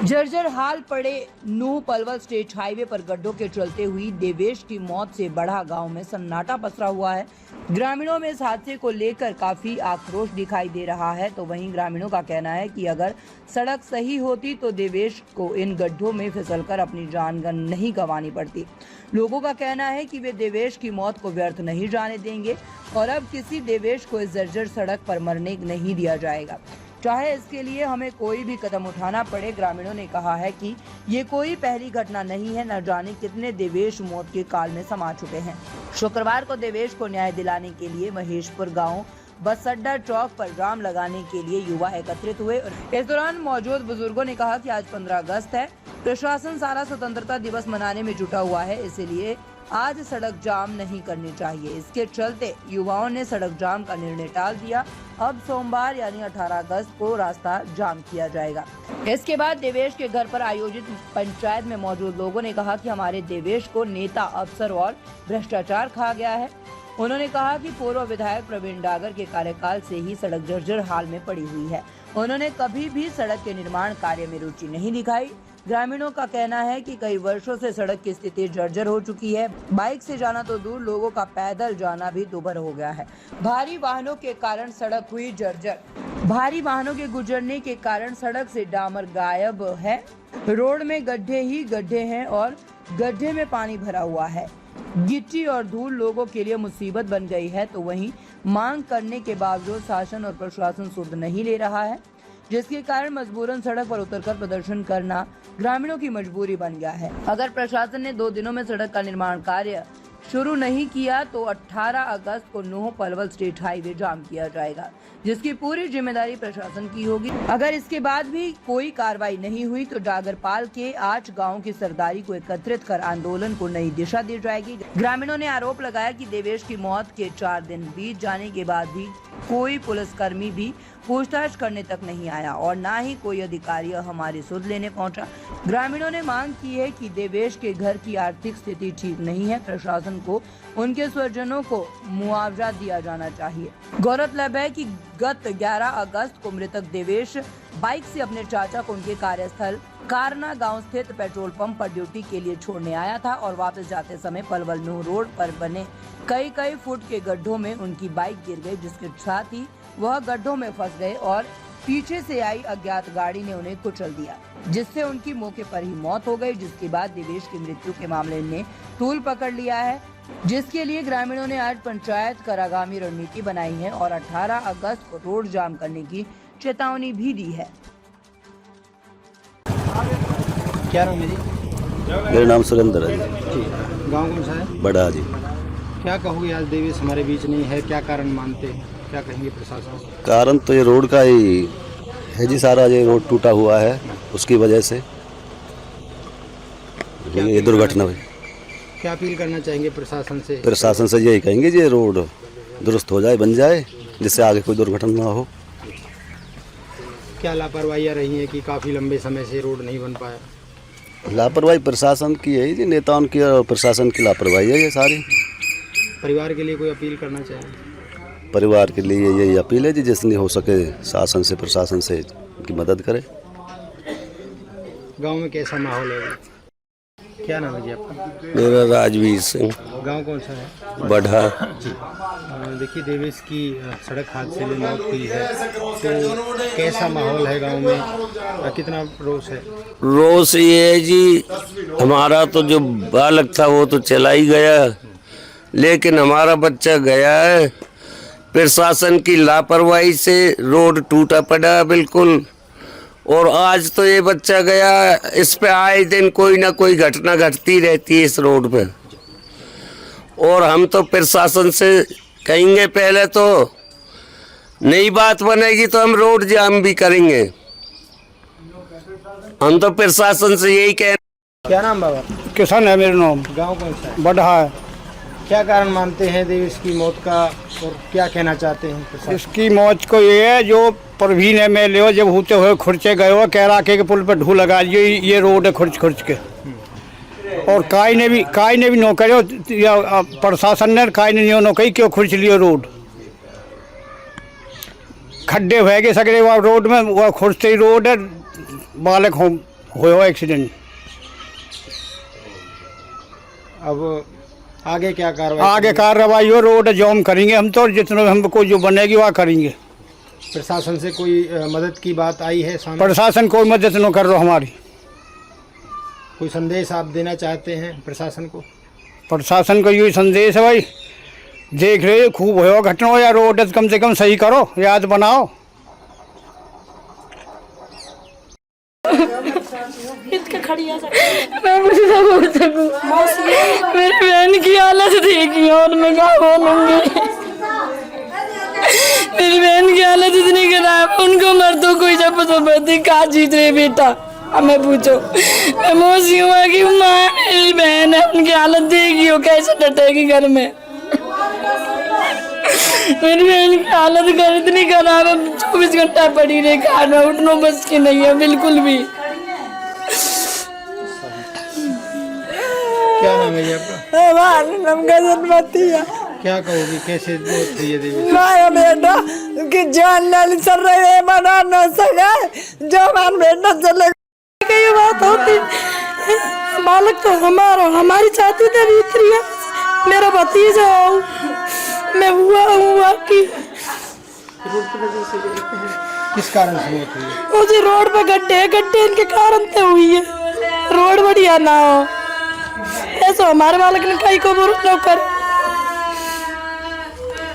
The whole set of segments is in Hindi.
जर्जर हाल पड़े नूह पलवल स्टेट हाईवे पर गड्ढों के चलते हुई देवेश की मौत से बढ़ा गांव में सन्नाटा पसरा हुआ है। ग्रामीणों में इस हादसे को लेकर काफी आक्रोश दिखाई दे रहा है। तो वहीं ग्रामीणों का कहना है कि अगर सड़क सही होती तो देवेश को इन गड्ढों में फिसलकर अपनी जान नहीं गंवानी पड़ती। लोगों का कहना है कि वे देवेश की मौत को व्यर्थ नहीं जाने देंगे और अब किसी देवेश को इस जर्जर सड़क पर मरने नहीं दिया जाएगा, चाहे इसके लिए हमें कोई भी कदम उठाना पड़े। ग्रामीणों ने कहा है कि ये कोई पहली घटना नहीं है, न जाने कितने देवेश मौत के काल में समा चुके हैं। शुक्रवार को देवेश को न्याय दिलाने के लिए महेशपुर गांव बस अड्डा चौक पर जाम लगाने के लिए युवा एकत्रित हुए। इस दौरान मौजूद बुजुर्गों ने कहा कि आज 15 अगस्त है, प्रशासन सारा स्वतंत्रता दिवस मनाने में जुटा हुआ है, इसलिए आज सड़क जाम नहीं करनी चाहिए। इसके चलते युवाओं ने सड़क जाम का निर्णय टाल दिया। अब सोमवार यानी 18 अगस्त को रास्ता जाम किया जाएगा। इसके बाद देवेश के घर पर आयोजित पंचायत में मौजूद लोगों ने कहा कि हमारे देवेश को नेता, अफसर और भ्रष्टाचार खा गया है। उन्होंने कहा कि पूर्व विधायक प्रवीण डागर के कार्यकाल से ही सड़क जर्जर हाल में पड़ी हुई है। उन्होंने कभी भी सड़क के निर्माण कार्य में रुचि नहीं दिखाई। ग्रामीणों का कहना है कि कई वर्षों से सड़क की स्थिति जर्जर हो चुकी है। बाइक से जाना तो दूर, लोगों का पैदल जाना भी दुभर हो गया है। भारी वाहनों के कारण सड़क हुई जर्जर। भारी वाहनों के गुजरने के कारण सड़क से डामर गायब है। रोड में गड्ढे ही गड्ढे हैं और गड्ढे में पानी भरा हुआ है। गिट्टी और धूल लोगों के लिए मुसीबत बन गई है। तो वहीं मांग करने के बावजूद शासन और प्रशासन सुध नहीं ले रहा है, जिसके कारण मजबूरन सड़क पर उतरकर प्रदर्शन करना ग्रामीणों की मजबूरी बन गया है। अगर प्रशासन ने 2 दिनों में सड़क का निर्माण कार्य शुरू नहीं किया तो 18 अगस्त को नूह पलवल स्टेट हाईवे जाम किया जाएगा, जिसकी पूरी जिम्मेदारी प्रशासन की होगी। अगर इसके बाद भी कोई कार्रवाई नहीं हुई तो डागरपाल के 8 गाँव की सरदारी को एकत्रित कर आंदोलन को नई दिशा दी जाएगी। ग्रामीणों ने आरोप लगाया कि देवेश की मौत के 4 दिन बीत जाने के बाद भी कोई पुलिसकर्मी भी पूछताछ करने तक नहीं आया और न ही कोई अधिकारी हमारी सुध लेने पहुंचा। ग्रामीणों ने मांग की है कि देवेश के घर की आर्थिक स्थिति ठीक नहीं है, प्रशासन को उनके स्वजनों को मुआवजा दिया जाना चाहिए। गौरतलब है कि गत 11 अगस्त को मृतक देवेश बाइक से अपने चाचा को उनके कार्यस्थल कारना गांव स्थित पेट्रोल पंप पर ड्यूटी के लिए छोड़ने आया था और वापस जाते समय पलवल नूह रोड पर बने कई फुट के गड्ढों में उनकी बाइक गिर गई, जिसके साथ ही वह गड्ढों में फंस गए और पीछे से आई अज्ञात गाड़ी ने उन्हें कुचल दिया, जिससे उनकी मौके पर ही मौत हो गई। जिसके बाद देवेश की मृत्यु के मामले ने तूल पकड़ लिया है, जिसके लिए ग्रामीणों ने आज पंचायत कर आगामी रणनीति बनाई है और 18 अगस्त को रोड जाम करने की चेतावनी भी दी है। क्या नाम है जी? मेरा नाम सुरेंद्र है। गाँव कौन सा है? बड़ा जी। क्या कहोगे, आज देवेश हमारे बीच नहीं है, क्या कारण मानते हैं, क्या कहेंगे प्रशासन? कारण तो ये रोड का ही है जी, सारा ये रोड टूटा हुआ है, उसकी वजह से ये दुर्घटना हुई। क्या अपील करना चाहेंगे प्रशासन से? प्रशासन से यही कहेंगे जी रोड दुरुस्त हो जाए, बन जाए, जिससे आगे कोई दुर्घटना ना हो। क्या लापरवाहियाँ रही हैं कि काफ़ी लंबे समय से रोड नहीं बन पाया? लापरवाही प्रशासन की है जी, नेताओं की और प्रशासन की लापरवाही है ये सारी। परिवार के लिए कोई अपील करना चाहेंगे? परिवार के लिए यही अपील है जी, जितनी हो सके शासन से प्रशासन से की मदद करे। गांव में कैसा माहौल है? क्या नाम है जी आपका? मेरा राजवीर सिंह। गांव कौन सा है? बढ़ा। देखिए, देवेश की सड़क हादसे में मौत हुई है, तो कैसा माहौल है गांव में, कितना रोष है? रोष ये है जी, हमारा तो जो बालक था वो तो चला ही गया, लेकिन हमारा बच्चा गया है। प्रशासन की लापरवाही से रोड टूटा पड़ा बिल्कुल, और आज तो ये बच्चा गया। इस पे आए दिन कोई ना कोई घटना घटती रहती है इस रोड पे, और हम तो प्रशासन से कहेंगे, पहले तो नई बात बनेगी तो हम रोड जाम भी करेंगे। हम तो प्रशासन से यही कह। क्या नाम बाबा? किसान है मेरा नाम। गांव कौन सा है? बढ़ा है। क्या कारण मानते हैं देवेश की मौत का, और क्या कहना चाहते हैं प्रशासन? इसकी मौत को ये है, जो प्रवीण MLA जब होते हुए खुर्चे गए हो, कह रहा के पुल पर ढू लगा ये रोड है खुर्च के, और काई ने भी नो करो, प्रशासन ने काई ने नो कही क्यों खुर्च लियो रोड। खड्डे हो गए सगरे वहाँ रोड में, वह खुर्चते ही रोड है, बालक हो हुआ एक्सीडेंट। अब आगे क्या कार्रवाई? आगे कार्रवाई हो, रोड जाम करेंगे हम तो, जितना हमको जो बनेगी वह करेंगे। प्रशासन से कोई मदद की बात आई है सामने? प्रशासन कोई मदद न कर रहा हमारी। कोई संदेश आप देना चाहते हैं प्रशासन को? प्रशासन का यही संदेश है भाई, देख रहे हो खूब हो घटना हो, या रोड कम से कम सही करो, याद बनाओ। मैं मुझे ना बोल सकूं, मेरी बहन की हालत देखी और मैं क्या बोलूंगी। मेरी बहन की हालत इतनी खराब, उनको मर्दों कोई जब पति कहा जीत रहे बेटा, अब मैं पूछो मैं मोसी हुआ कि माँ मेरी बहन है, उनकी हालत देखी हो कैसे डटेगी घर में। मेरी बहन की हालत घर इतनी खराब है, 24 घंटा पड़ी रही कार में, उठना बस की नहीं है बिल्कुल भी। क्या नाम है जी आपका? गजनवती है। क्या कहोगी, कैसे मौत हुई है देवी? माया बेटा कि जान लाल सर रहे बना न सका, जो मान बेटा चले गई बात होती। बालक तो हमारा हमारी चाहती थी भीतरी है, मेरा भतीजा हो, मैं हुआ कि किस कारण से मौत हुई है? मुझे रोड पे गड्ढे गड्ढे इनके कारण तो हुई है, रोड बढ़िया ना हो, ऐसा हमारे बालक ने कहीं को बुरा कर।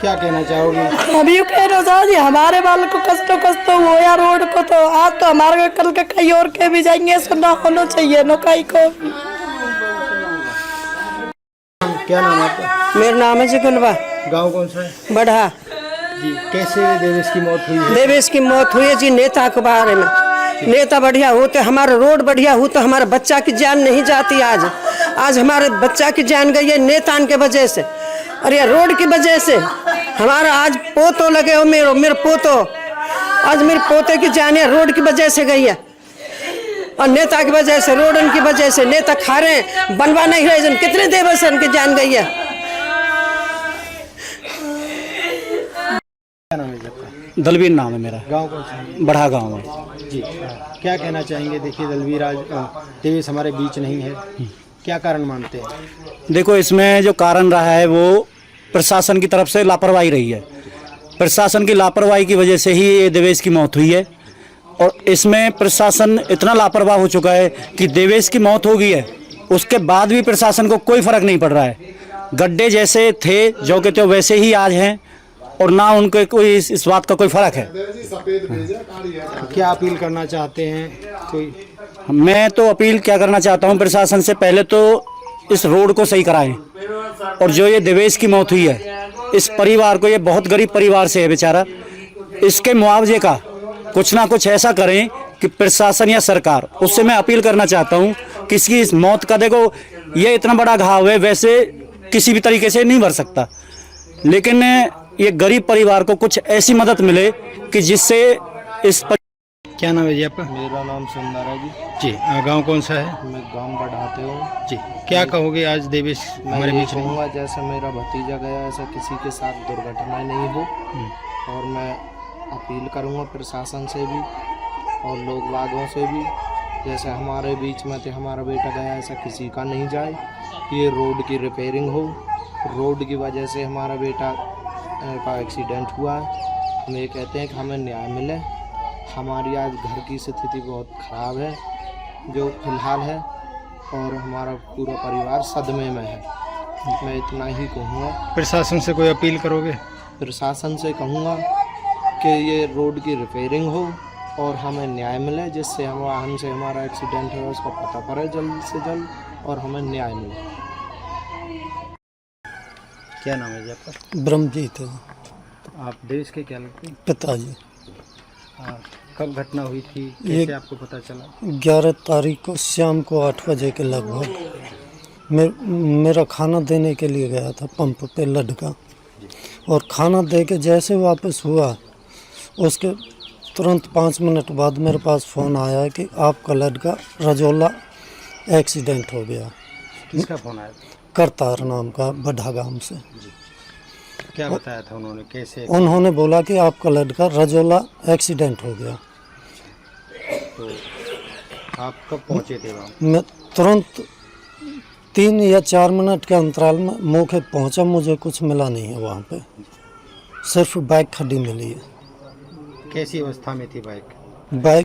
क्या कहना चाहोगी? अभी यू कहना चाहती हमारे बाल को कष्ट हो या रोड को, तो आज तो हमारे कल के कहीं और के भी जाएंगे, ऐसा ना होना चाहिए न कहीं को। क्या नाम है आपका? मेरा नाम है जिकुलवा। गांव कौन सा है? बढ़ा। जी, कैसे देवेश की मौत हुई है? देवेश की मौत हुई है जी नेता के बारे में। नेता बढ़िया होते, हमारा रोड बढ़िया हो तो हमारे बच्चा की जान नहीं जाती। आज हमारे बच्चा की जान गई है नेता के वजह से, और ये रोड की वजह से। हमारा आज पोतो लगे हो, मेरे पोतो, आज मेरे पोते की जान है रोड की वजह से गई है, और नेता की वजह से, रोड की वजह से। नेता खा रहे हैं, बनवा नहीं रहे जन, कितने देवर से उनकी जान गई है। क्या नाम है जी आपका? दलवीर नाम है मेरा। गांव कौन सा है? बढ़ा गाँव है जी, क्या कहना चाहेंगे? देखिए दलवीर आज देवेश हमारे बीच नहीं है, क्या कारण मानते हैं? देखो, इसमें जो कारण रहा है वो प्रशासन की तरफ से लापरवाही रही है। प्रशासन की लापरवाही की वजह से ही ये देवेश की मौत हुई है, और इसमें प्रशासन इतना लापरवाह हो चुका है कि देवेश की मौत हो गई है, उसके बाद भी प्रशासन को कोई फर्क नहीं पड़ रहा है। गड्ढे जैसे थे जो के त्यों वैसे ही आज हैं, और ना उनके कोई इस बात का कोई फर्क है। क्या अपील करना चाहते हैं कोई? मैं तो अपील क्या करना चाहता हूं प्रशासन से, पहले तो इस रोड को सही कराएं, और जो ये देवेश की मौत हुई है, इस परिवार को, ये बहुत गरीब परिवार से है बेचारा, इसके मुआवजे का कुछ ना कुछ ऐसा करें कि प्रशासन या सरकार, उससे मैं अपील करना चाहता हूं कि इसकी इस मौत का, देखो ये इतना बड़ा घाव है, वैसे किसी भी तरीके से नहीं भर सकता, लेकिन ये गरीब परिवार को कुछ ऐसी मदद मिले कि जिससे इस क्या नाम है जी आपका? मेरा नाम सुंदर है जी। जी, गांव कौन सा है? मैं गांव बढ़ाते हूँ जी, क्या कहोगे आज देवेश मैं हमारे ये बीच नहीं? कहूँगा जैसे मेरा भतीजा गया, ऐसा किसी के साथ दुर्घटना नहीं हो, और मैं अपील करूँगा प्रशासन से भी और लोग बागों से भी, जैसे हमारे बीच में थे हमारा बेटा गया, ऐसा किसी का नहीं जाए। ये रोड की रिपेयरिंग हो, रोड की वजह से हमारा बेटा का एक्सीडेंट हुआ है। हम ये कहते हैं कि हमें न्याय मिले। हमारी आज घर की स्थिति बहुत ख़राब है जो फिलहाल है, और हमारा पूरा परिवार सदमे में है। मैं इतना ही कहूँगा। प्रशासन से कोई अपील करोगे? प्रशासन से कहूँगा कि ये रोड की रिपेयरिंग हो और हमें न्याय मिले, जिससे हमसे हमारा एक्सीडेंट है उसका पता पड़े जल्द से जल्द और हमें न्याय मिले। क्या नाम है जी आपका? ब्रह्मजीत है आप देश के क्या लगते हैं? पिताजी। कब घटना हुई थी, ये कैसे आपको पता चला? 11 तारीख को शाम को 8 बजे के लगभग मेरा खाना देने के लिए गया था पंप पे लड़का, और खाना दे के जैसे वापस हुआ उसके तुरंत 5 मिनट बाद मेरे पास फ़ोन आया कि आपका लड़का रजौला एक्सीडेंट हो गया। किसका फ़ोन आया? करतार नाम का बढ़ा गांव से। क्या बताया था उन्होंने, कैसे? उन्होंने बोला कि आपका लड़का रजौला एक्सीडेंट हो गया। तो आप कब पहुंचे थे वहाँ? मैं तुरंत 3 या 4 मिनट के अंतराल में मौके पहुंचा, मुझे कुछ मिला नहीं है वहाँ पे, सिर्फ बाइक खड़ी मिली है। कैसी अवस्था में थी बाइक? बाइक